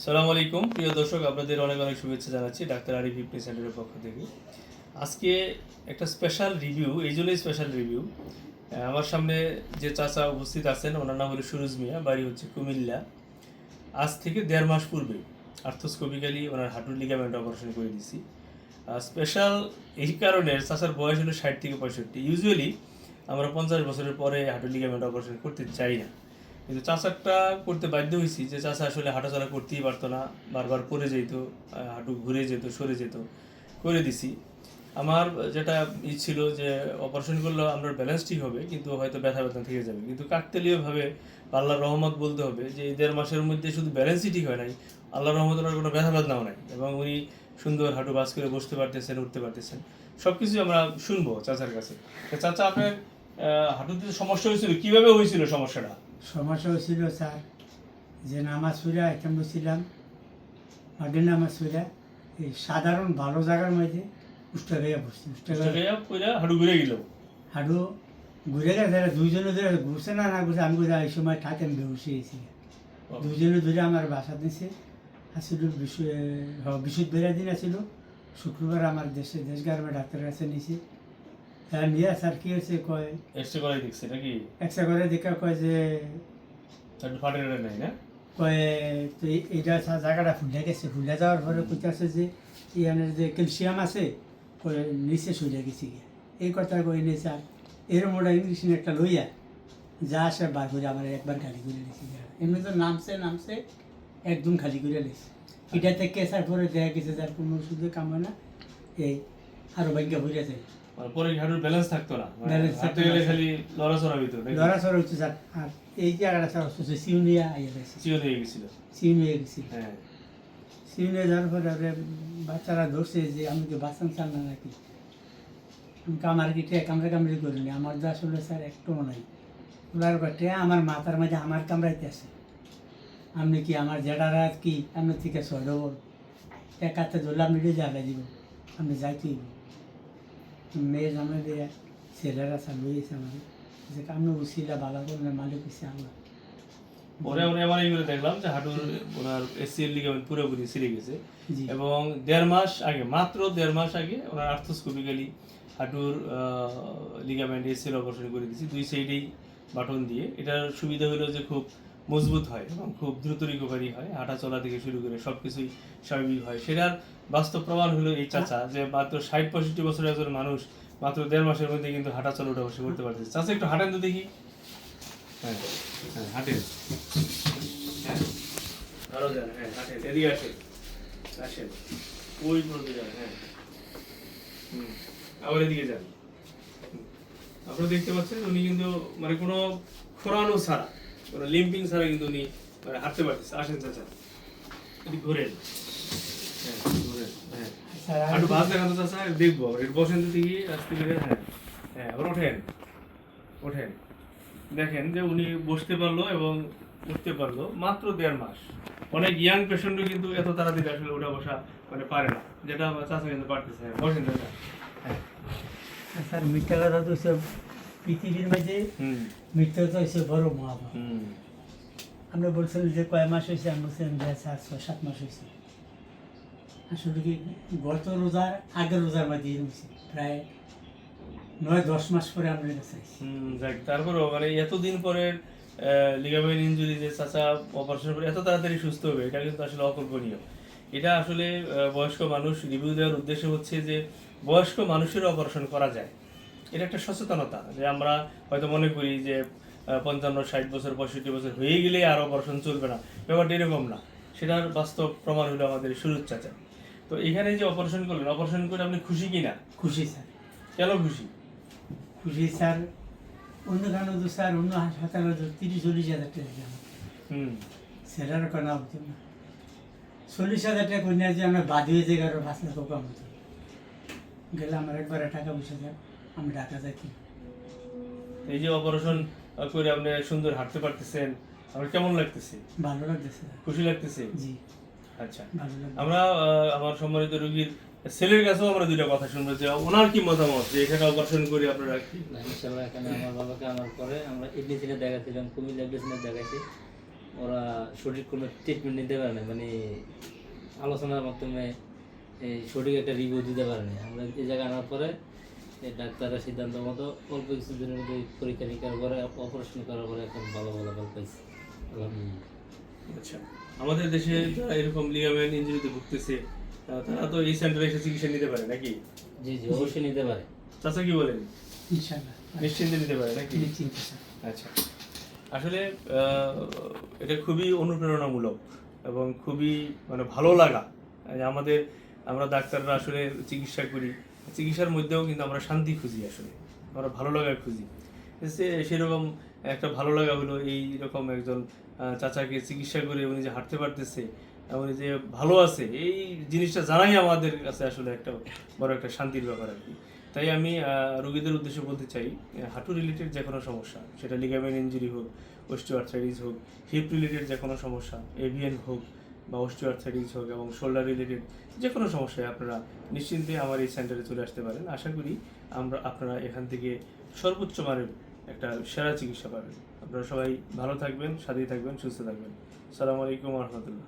সালামু আলাইকুম প্রিয় দর্শক, আপনাদের অনেক অনেক শুভেচ্ছা জানাচ্ছি ডাক্তার আরিফ ফিটনেস সেন্টারের পক্ষ থেকে। আজকে একটা স্পেশাল রিভিউ, এই জন্যই স্পেশাল রিভিউ। আমার সামনে যে চাচা উপস্থিত আছেন, ওনার নাম হলো সুরজ মিয়া, বাড়ি হচ্ছে কুমিল্লা। আজ থেকে 1.5 মাস পূর্বে আর্থোস্কোপিক্যালি ওনার হাঁটুর লিগামেন্ট অপারেশন করে দিছি। স্পেশাল এই কারণে, চাচার বয়স হলো 60 থেকে 65। ইউজুয়ালি আমরা 50 বছরের পরে হাঁটুর লিগামেন্ট অপারেশন করতে চাই না, কিন্তু চাচারটা করতে বাধ্য হয়েছি। যে চাচা আসলে হাঁটাচলা করতেই পারতো না, বারবার পড়ে যেত, হাঁটু ঘুরে যেত, সরে যেত, করে দিছি। আমার যেটা ছিল যে অপারেশন করলে আমরা ব্যালেন্স ঠিক হবে, কিন্তু হয়তো ব্যথা ব্যথা থেকে যাবে। কিন্তু কাকতালীয়ভাবে আল্লাহর রহমত বলতে হবে যে এই 1.5 মাসের মধ্যে শুধু ব্যালেন্সই ঠিক হয় নাই, আল্লাহর রহমত ওনার কোনো ব্যথা বেদনাও নাই, এবং উনি সুন্দর হাঁটু বাস করে বসতে পারতেছেন, উঠতে পারতেছেন। সব কিছু আমরা শুনবো চাচার কাছে। চাচা, আপনার হাঁটুতে সমস্যা হয়েছিল, কিভাবে হয়েছিল সমস্যাটা? সমস্যা হয়েছিল স্যার, যে নামাজ পড়ে আইটেম বসছিলাম, মাঠে নামাজ পড়ে এই সাধারণ ভালো জায়গার মধ্যে উষ্টা গাইয়া বসছি। হাঁটু ঘুরে গেল, হাঁটু ঘুরে গেছে, দুইজনে ধরে ঘুরছে না ঘুরছে, আমি কোথায় এই সময় ঠাতে আমি বেউসে গেছি। দুইজনে ধরে আমার বাসা দিয়েছে। আসছিল বিশুদ্ধ বেড়া দিন আসছিল, শুক্রবার আমার দেশ গ্রামে ডাক্তারের কাছে নিয়েছি। হ্যাঁ নিয়ে স্যার কী হয়েছে কয় এক্সরে করে দেখছে নাকি? এক্সরে করে দেখা কয় যে ফাটে নাই না, কয়ে তো এইটা জায়গাটা ফুলে গেছে। ফুলে যাওয়ার পরে কইতেছে যে ইয়ানের যে ক্যালসিয়াম আছে কয়ে নিচে সরে গেছে গিয়ে, এই কথা কয়ে নিয়েছে। আর এরম ওটা ইংলিশ একটা লইয়া যা আসে বার করে আমার একবার খালি করে নিয়েছি। এমনি তো নামছে একদম খালি করে নিয়েছে। এটা থেকে এসার পরে দেখা গেছে যার কোনো ওষুধে কাম হয় না, এই আরও ভাগ্য হয়ে যায়। পরে হাঁটুর ব্যালেন্স থাকতো না, Balance হাঁটতে থাকতো না। গেলে খালি লড়াচড়া হইতো, লড়াচড়া হচ্ছে স্যার। আর এই জায়গাটা স্যার অসুস্থ সিউনিয়া আইয়া গেছে, চিও হয়ে গেছিল। সিউনিয়া গেছিল। হ্যাঁ, সিউনিয়া যাওয়ার পরে বাচ্চারা ধরছে যে আমি কি বাঁচান চান না নাকি। আমার কি কামড়ি করিনি, আমার যা আসলে স্যার একটু নাই। ওনার বাটে আমার মাথার মাঝে আমার কামড়াইতে আছে। আপনি কি আমার জেঠারা কি আপনি থেকে সরব এক হাতে ধরলে আপনি জায়গায় দিব, আপনি যাইতেই মেয়ে জামাই দিয়ে ছেলেরা চালু গেছে আমাদের যে আপনি উচিলা ভালো করলে মালিক হচ্ছে আমার। পরে আমরা এবার এইগুলো দেখলাম যে হাঁটুর ওনার এসিএল লিগামেন্ট পুরোপুরি ছিঁড়ে গেছে, জি এবং 1.5 মাস আগে, মাত্র 1.5 মাস আগে ওনার আর্থোস্কোপিক্যালি হাঁটুর লিগামেন্ট এসিএল অপারেশন করে দিয়েছি, 2 সাইডেই বাটন দিয়ে। এটার সুবিধা হলো যে খুব মজবুত হয় এবং খুব দ্রুত রিকভারি হয়, হাঁটা চলা থেকে শুরু করে সব কিছুই স্বাভাবিক হয়। সেটার বাস্তব প্রমাণ হলো এই চাচা, যে মাত্র 60-65 বছরের একজন মানুষ মাত্র 1.5 মাসের মধ্যে কিন্তু হাঁটা চলা উঠা বসে করতে পারতেছে। চাচা একটু হাঁটেন তো দেখি। হ্যাঁ হ্যাঁ, হাঁটেন। হ্যাঁ, আরো যান। হ্যাঁ, হাঁটেন, এদিকে আসেন, আসেন, ওই পর্যন্ত যান। হ্যাঁ, আবার এদিকে যান। আপনারা দেখতে পাচ্ছেন উনি কিন্তু মানে কোনো খোরানো ছাড়া, কোনো লিম্পিং ছাড়া কিন্তু উনি মানে হাঁটতে পারতেছে। আসেন চাচা, এদিকে ঘোরেন। হ্যাঁ, ঘোরেন। হ্যাঁ, স্যার একটু ভাত দেখান তো চাচা, দেখবো। একটু বসেন তো দেখি, আস্তে করে। হ্যাঁ হ্যাঁ, আবার ওঠেন, ওঠেন। দেখেন যে উনি বসতে পারলো এবং উঠতে পারলো মাত্র 1.5 মাস। অনেক ইয়াং পেশেন্টও কিন্তু এত তাড়াতাড়ি আসলে ওঠা বসা মানে পারে না, যেটা আমার চাচা কিন্তু পারতেছে। হ্যাঁ, বসেন চাচা। হ্যাঁ, স্যার মিথ্যা কথা তো সব পৃথিবীর মাঝে মৃত্যু তো হচ্ছে বড় মহাভাব। আমরা বলছিলাম যে কয় মাস হয়েছে, আমি বলছিলাম যে 6-7 মাস হয়েছে। আসলে কি গত রোজার আগের রোজার মাঝে হয়েছে, প্রায় 9-10 মাস পরে আমরা এটা চাইছি। যাক, তারপরেও মানে এতদিন পরে লিগামেন্ট ইনজুরি যে চাচা অপারেশন করে এত তাড়াতাড়ি সুস্থ হবে, এটা কিন্তু আসলে অকল্পনীয়। এটা আসলে বয়স্ক মানুষ রিভিউ দেওয়ার উদ্দেশ্য হচ্ছে যে বয়স্ক মানুষেরও অপারেশন করা যায়। এটা একটা সচেতনতা, যে আমরা হয়তো মনে করি যে 55-60 বছর 65 বছর হয়ে গেলে আর অপারেশন চলবে না, ব্যাপারটা এরকম না। সেটার বাস্তব প্রমাণ হলো আমাদের সুরজ চাচা। তো এখানে যে অপারেশন করলেন, অপারেশন করে আপনি খুশি কিনা? খুশি স্যার, কেন খুশি? খুশি স্যার। অন্য গানও তো স্যার অন্য হাসপাতালে 30-40 হাজার টাকা দিলাম, সেটার কেনা হতো না। 40,000 টাকা কন্যা যে আমরা বাদ হয়ে যাই, আরো 5 লাখ কম হতো। গেলে আমার একবারে টাকা পয়সা দেয়, আমি ঢাকা যাইছি। এই যে অপারেশন করে আপনি সুন্দর হাঁটতে পারতেছেন, আমার কেমন লাগতেছে? ভালো লাগতেছে স্যার। খুশি লাগতেছে? জি আচ্ছা, ভালো লাগছে। আমরা আমার সম্মানিত রোগীর ছেলের কাছেও আমরা দুইটা কথা শুনবো, যে ওনার কি মতামত যে এখানে অপারেশন করে আপনারা কি। ইনশাল্লাহ এখানে আমার বাবাকে আমার পরে আমরা ইডলি থেকে দেখাছিলাম, কুমিল্লা ইডলি থেকে দেখাইছি। ওরা সঠিক কোনো ট্রিটমেন্ট নিতে পারে না, মানে আলোচনার মাধ্যমে এই সঠিক একটা রিভিউ দিতে পারে না। আমরা এই জায়গায় আনার পরে এই ডাক্তারের সিদ্ধান্ত মতো অল্প কিছু দিনের মধ্যে পরীক্ষা নিরীক্ষার পরে অপারেশন করার পরে এখন ভালো ফলাফল পাইছি আলহামদুলিল্লাহ। আচ্ছা, আমাদের দেশে যারা এরকম লিগামেন্ট ইনজুরিতে ভুগতেছে তারা তো এই সেন্টারে এসে চিকিৎসা নিতে পারে নাকি? জি জি, অবশ্যই নিতে পারে। চাচা কি বলেন? ইনশাল্লাহ নিশ্চিন্তে নিতে পারে নাকি? নিশ্চিন্তে স্যার। আচ্ছা, আসলে এটা খুবই অনুপ্রেরণামূলক এবং খুবই মানে ভালো লাগা। আমরা ডাক্তাররা আসলে চিকিৎসা করি, চিকিৎসার মধ্যেও কিন্তু আমরা শান্তি খুঁজি, আসলে আমরা ভালো লাগা খুঁজি। সেরকম একটা ভালো লাগা হলো এই রকম একজন চাচাকে চিকিৎসা করে উনি যে হাঁটতে পারতেছে, উনি যে ভালো আছে, এই জিনিসটা জানাই আমাদের কাছে আসলে একটা বড় একটা শান্তির ব্যাপার আর কি। তাই আমি রোগীদের উদ্দেশ্যে বলতে চাই, হাঁটু রিলেটেড যে কোনো সমস্যা, সেটা লিগামেন্ট ইনজুরি হোক, অস্টিওআর্থ্রাইটিস হোক, হিপ রিলেটেড যে কোনো সমস্যা, এভিএন হোক বা অস্টিওআর্থ্রাইটিস হোক, এবং শোল্ডার রিলেটেড যে কোনো সমস্যায় আপনারা নিশ্চিন্তে আমার এই সেন্টারে চলে আসতে পারেন। আশা করি আপনারা এখান থেকে সর্বোচ্চ মানের একটা সেরা চিকিৎসা পাবেন। আপনারা সবাই ভালো থাকবেন, সাথেই থাকবেন, সুস্থ থাকবেন। আসসালামু আলাইকুম ওয়া রাহমাতুল্লাহ।